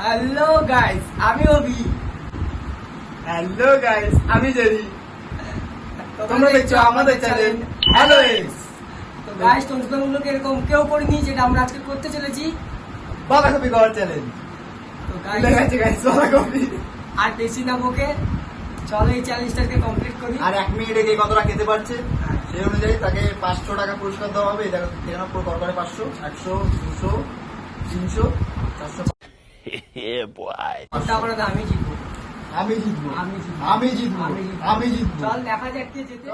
Hello guys, আমি অভি। Hello guys, আমি Jerry. তোমরা দেখছো আমাদের চ্যানেল হ্যালো এক্স। তো গাইস, তোমরা এরকম কেউ করেনি যেটা আমরা আজকে করতে চলেছি। বাঁধাকপি খাওয়ার চ্যালেঞ্জ। তো গাইস, ঠিক আছে গাইস, বাঁধাকপি। আর বেশি না বকে, চলো এই চ্যালেঞ্জটাকে কমপ্লিট করি। আর 1 মিনিটে কে কতটা খেতে পারছে সেই অনুযায়ী তাকে 500 টাকা পুরস্কার দেওয়া হবে। দেখো এখানে পুরো কর করে 500, 100, 200, 300, 400। ওটা আমরা আমি জিতবো। আমি জিতবো, আমি জিতবো। আমি জিতবো, আমি জিতবো। আমি জিতবো। চল দেখা যাক কে জেতে।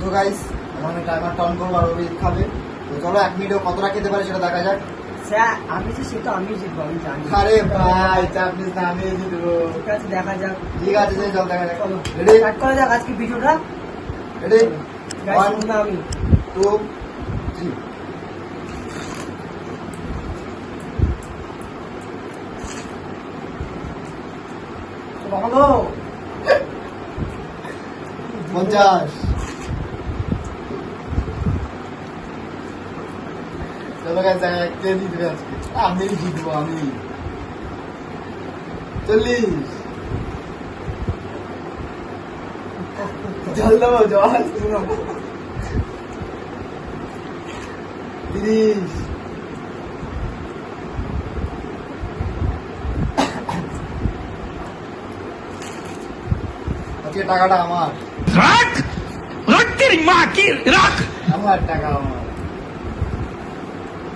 তো গাইস, এখন আমি টাইমারটা অন করবো আর ওই খাবে। তো চলো 1 মিনিটে কতটা খেতে পারে সেটা দেখা যাক। স্যার, আমি যে সেটা আমি জিতবো, আমি জানি। আরে ভাই, চাপ নিস না, আমি জিতবো। ঠিক আছে, দেখা যাক। ঠিক আছে, চল দেখা যাক। চলো রেডি? স্টার্ট করা যাক আজকে ভিডিওটা। রেডি? গাইস, 1, শুনুন আমি 2, 3। বলো। 50। চলো গাইস, কে জিতবে আজকে? আমি জিতবো, আমি। 40। জল দেবো, জল। 30। আজকে টাকাটা আমার। রাখ রাখ তেরি মা কি রাখ আমার টাকা আমার।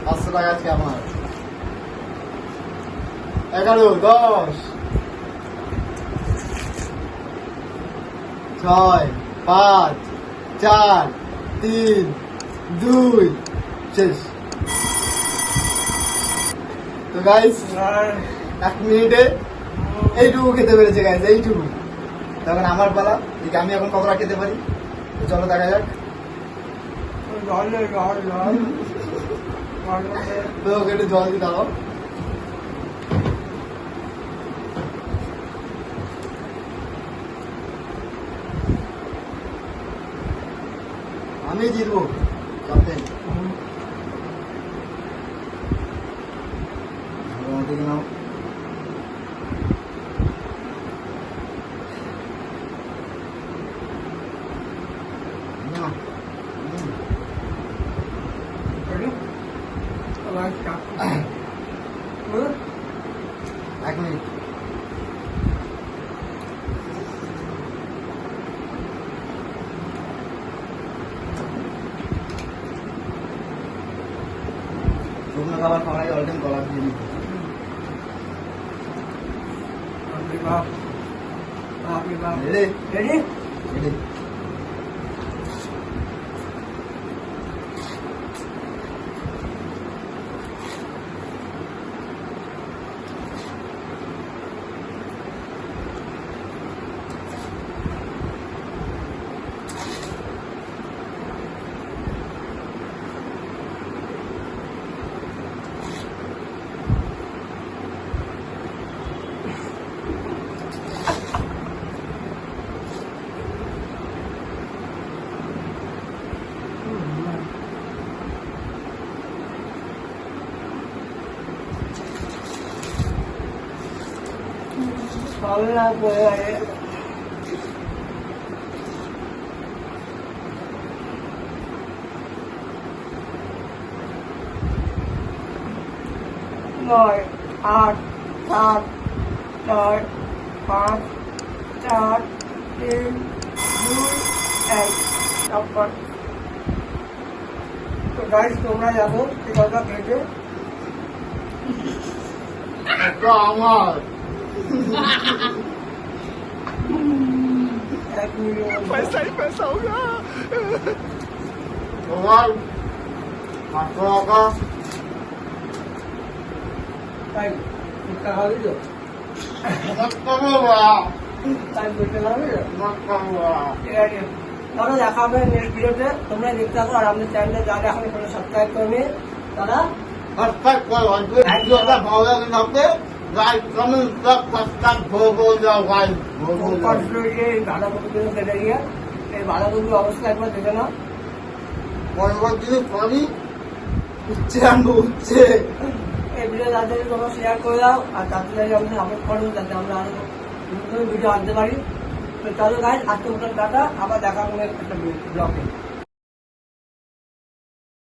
500 টাকা আজকে আমার। 11, 10, 6, 5, 4, 3, 2, শেষ। তো গাইস, 1 মিনিটে এইটুকু খেতে পেরেছে গাইস, এইটুকু। তখন আমার পালা, আমি এখন কতটা খেতে পারি। তো চলো দেখা যাক। তো ওকে একটু জল দিতে দাও। আমি জিতবো, সাথে 1 মিনিট। শুকনো খাবার খাওয়ার আগে অলটাইম কলা দিয়ে নিতে। রেডি? রেডি? রেডি। ভালো লাগবে। নয়, 8, 7, 6, 5, 4, 3, 2, 1। তারপর তো গাইস, তোমরা যাবো টিকাটা খেতে। এটা আমার। 1 মিনিট। पैसा ही पैसा होगा তোমার 500 টাকা। তাই টিকা খাবি তো? তাই বলতে পারবি তো? ঠিক আছে, তাহলে দেখা হবে নেক্সট ভিডিওতে। তোমরা দেখতে থাকো আর আমাদের চ্যানেলে যা এখন এখানে সাবস্ক্রাইব করে নিয়ে তারা সাবস্ক্রাইব করো। ভিডিওটা ভালো লাগে থাকতে লাইক, কমেন্ট, সাবস্ক্রাইব করে যাও গাইস। বাঁধাকপি কেটে গিয়ে এই বাঁধাকপি অবস্থা একবার দেখে নাও। পরবর্তী পানি উচ্ছে আনবো উচ্ছে। এই ভিডিও তাদের তোমরা শেয়ার করে দাও আর তাদের আমাদের সাপোর্ট করো যাতে আমরা আরো নতুন ভিডিও আনতে পারি। তো চলো গাইজ, আজকে মতো টাটা, আবার দেখা হবে একটা ব্লগে।